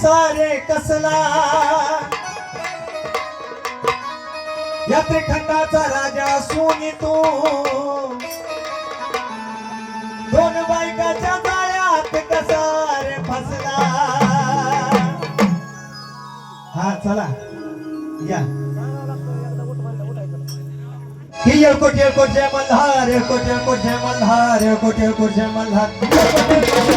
सारे कसला या त्रिखंडाचा राजा सोनी तू दोन बायकाच्या जाळ्यात कसा रे फसला. हा चला या ही येळकोट येळकोट जय मल्हार येळकोट येळकोट जय मल्हार येळकोट येळकोट जय मल्हार.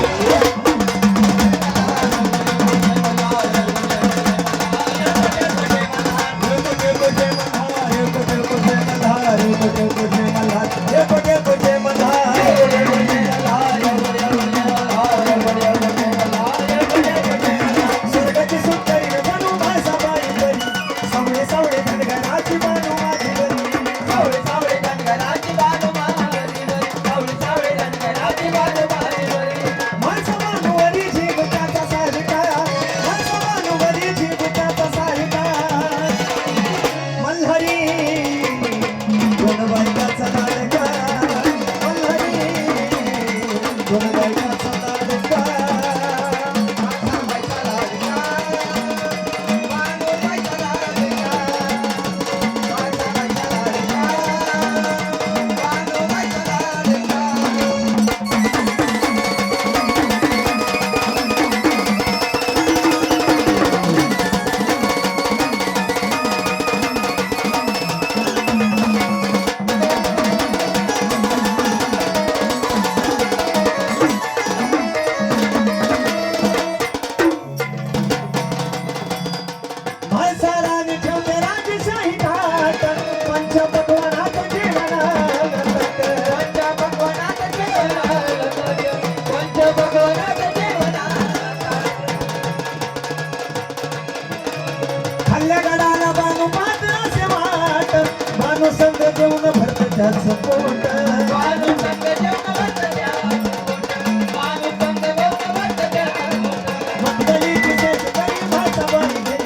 संग जेवण भरत त्याचं पोट बानू संग जेवण भरत त्याचं पोट बानू संग जेवण भरत त्याचं पोट मंडळी विशेष करी भाषा बाई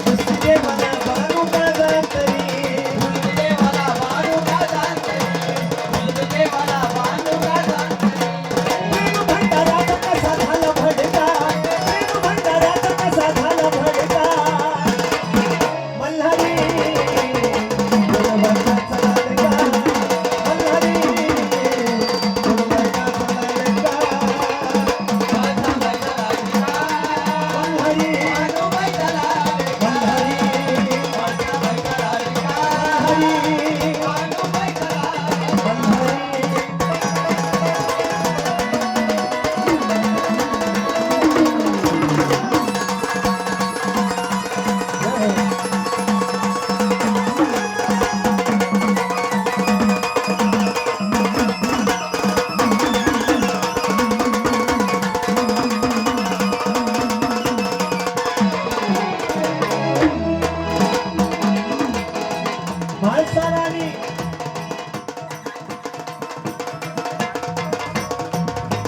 दुसरे मला बानू का जातरी दुसरे मला बानू का जातरी दुसरे मला बानू का जातरी प्रेम भंडारात कसा झाला भडका प्रेम भंडारात कसा झाला भडका मल्हारी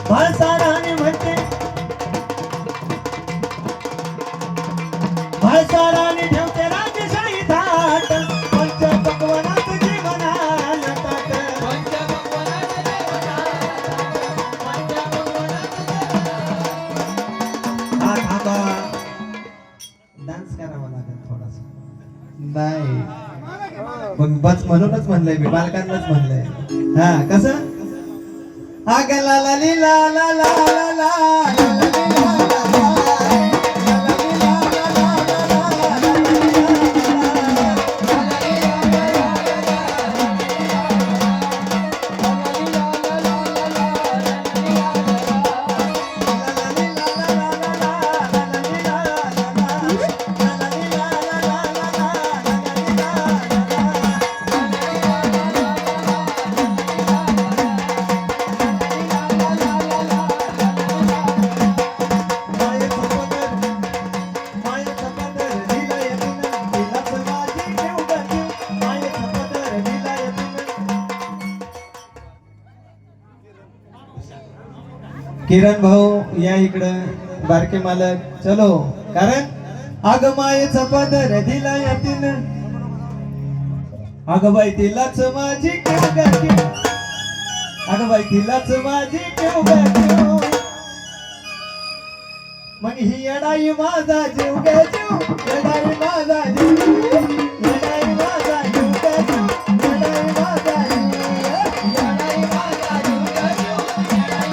भाळसाराने म्हणते भाळसाराने ठेवते राजशाही थाट पंचपक्वानात जीवनाला ताट पंचपक्वानात हा थांबा डान्स करावा लागेल थोडासा नाही मग बस म्हणूनच म्हणलंय मी बालकांनाच म्हणलंय हा कसं आग ला ला ली ला ला ला ला किरण भाऊ या इकडं बारके मालक चलो कारण अग मायेचा पदर दिला यातीन अग बाई तिलाच माझी केव गाठी अग बाई तिलाच माझी केव गाठी मग ही येडाई माझा जीव गे जीव येडाई माझा जीव येडाई माझा जीव गे जीव येडाई माझा जीव येडाई माझा जीव गे जीव येडाई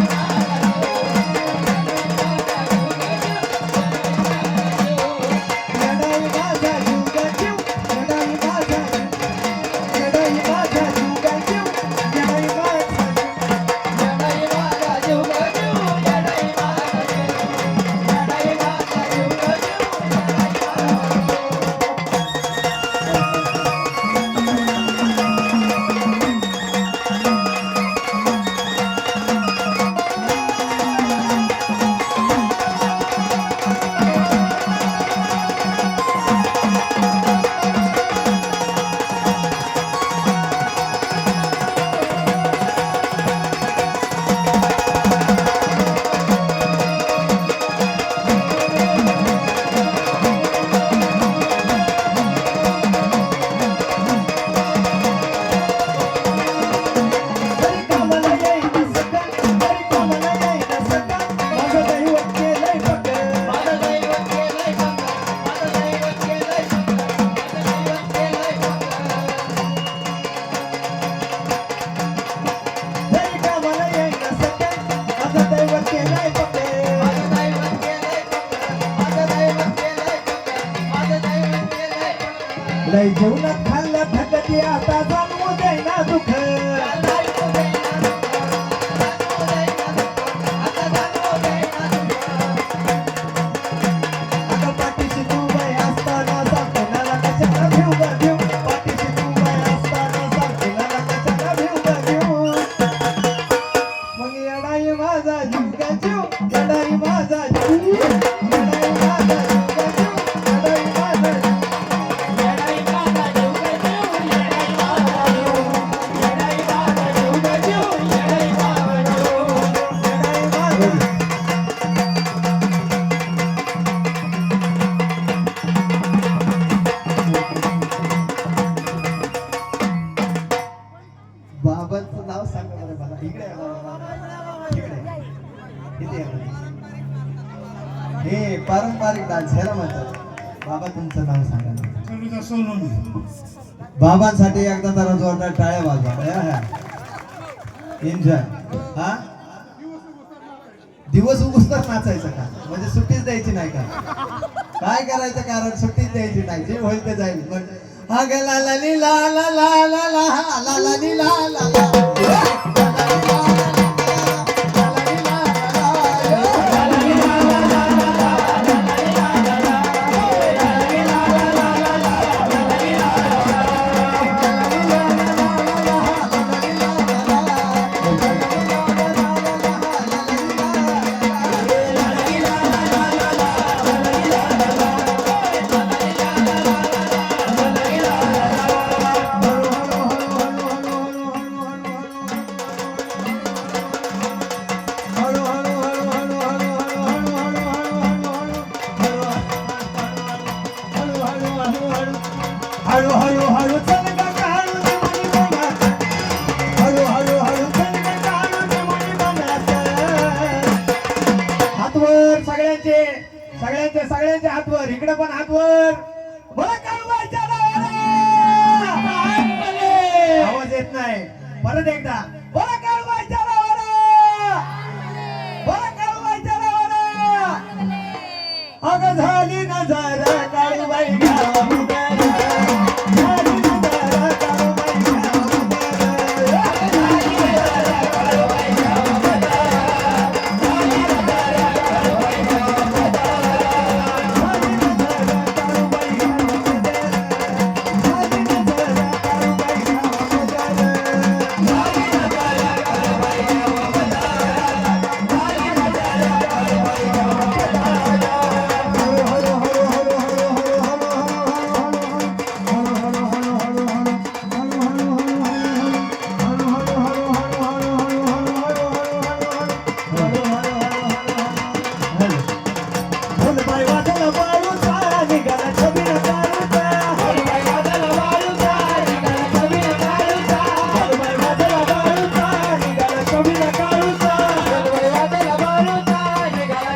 माझा जीव गे जीव येडाई माझा जीव येडाई माझा जीव गे जीव येडाई माझा जीव गे जीव येडाई माझा लय जेवणात खाल्लं थकती आता जाणवू देईना दुःख आता पाठीशी तू बाई असताना सांगते मला कशाला भिऊ ग भिऊ पाठीशी तू बाई असताना सांगते मला कशाला भिऊ ग भिऊ मग येडाई माझा जीव ग जीव येडाई माझा जीव येडाई माझा जीव ग जीव येडाई माझा जीव बाबांचं नाव सांगा बरं मला इकडे आहे बाबा इकडे किती आहे हे पारंपरिक डान्स ह्याला म्हणतात बाबा तुमचं नाव सांगा बाबांसाठी एकदा जरा जोरदार टाळ्या वाजवा एन्जॉय हा दिवस उगसतर नाचायचं का म्हणजे सुट्टीच द्यायची नाही का काय करायचं कारण सुट्टीच द्यायची नाही जे होईल ते जाईल पण हा ग ला ला ली ला ला ला ला ला हा ला ला ली ला ला ला हळू हळू हळू चल ग काळू मणी मनात हळू हळू हळू चल ग काळू मणी मनात हातवर सगळ्यांचे सगळ्यांचे सगळ्यांचे हातवर इकडे पण हातवर बोला काळूबाईच्या नावानं आवाज येत नाही परत एकदा बोला काळूबाईच्या नावानं बोला काळूबाईच्या नावानं अगं झाली नजर काळूबाई गावामध्ये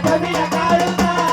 Kabila Karuta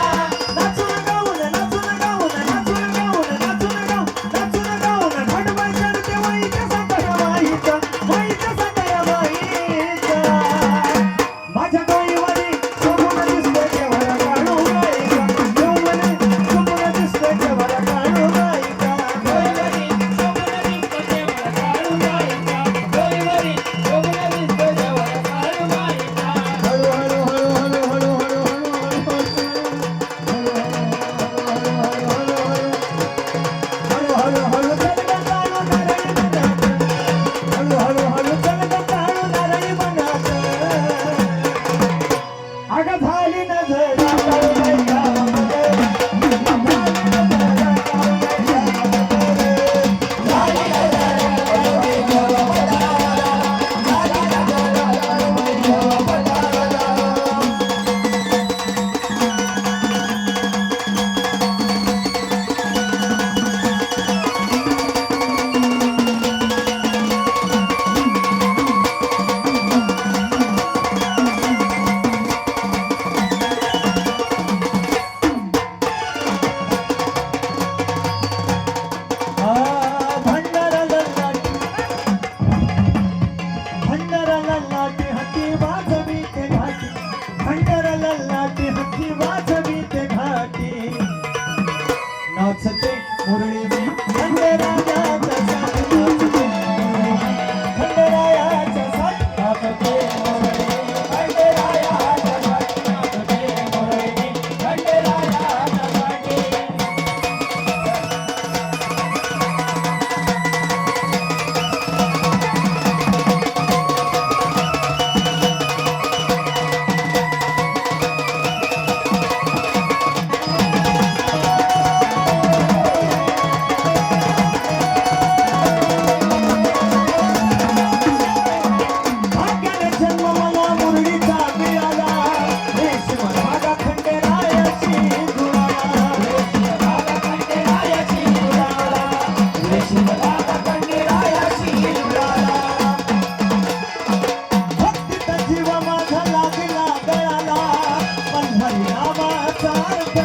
नामाचा अर्थ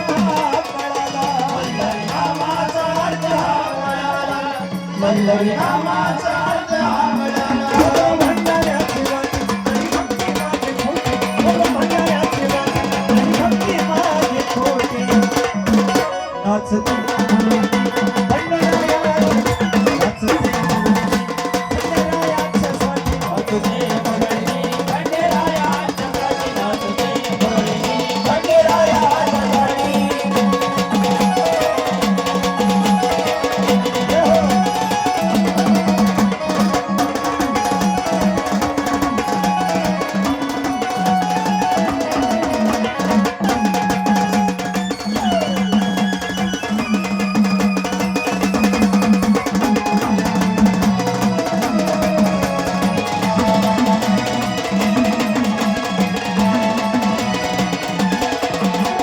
कळाला वल्लरी नामाचा अर्थ कळाला वल्लरी नामाचा अर्थ कळाला भंडाऱ्याची वाटी आणि भक्ती माझी खोटी भंडाऱ्याची वाटी आणि भक्ती माझी खोटी नाचते भंडाऱ्याच्या साठी नाचते मंडळी खंडेरायाच्या साठी नाचते मंडळी खंडेरायाच्या साठी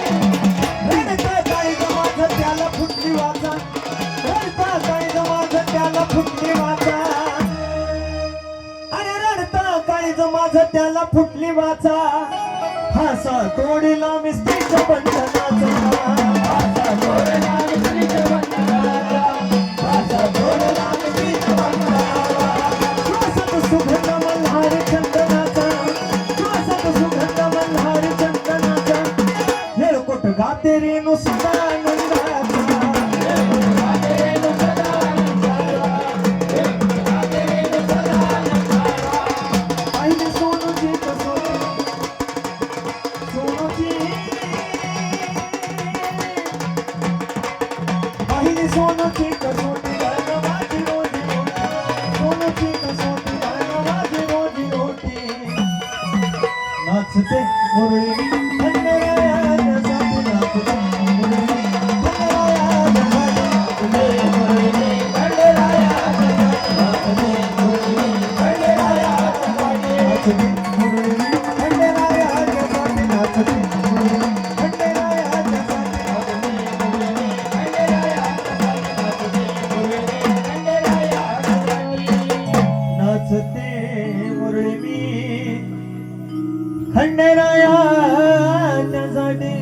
रडता काय जमाचं त्याला फुटली वाचा रडता काय जमाचं त्याला फुटली वाचा अरे रडता काय जमाचं त्याला फुटली वाचा हासा तोडीला मिस्त्रीच्या बंधनाचा भाषा बोलला मिस्त्रीच्या बंधनाचा भाषा बोलला मिस्त्रीच्या बंधनाचा श्वासात सुगंध मल्हार चंदनाचा श्वासात सुगंध मल्हार चंदनाचा येळकोट गाते रेणू सदानंदाचा पाहिले सोनूची कसोटी सोनूची पाहिले सोनूची कसोटी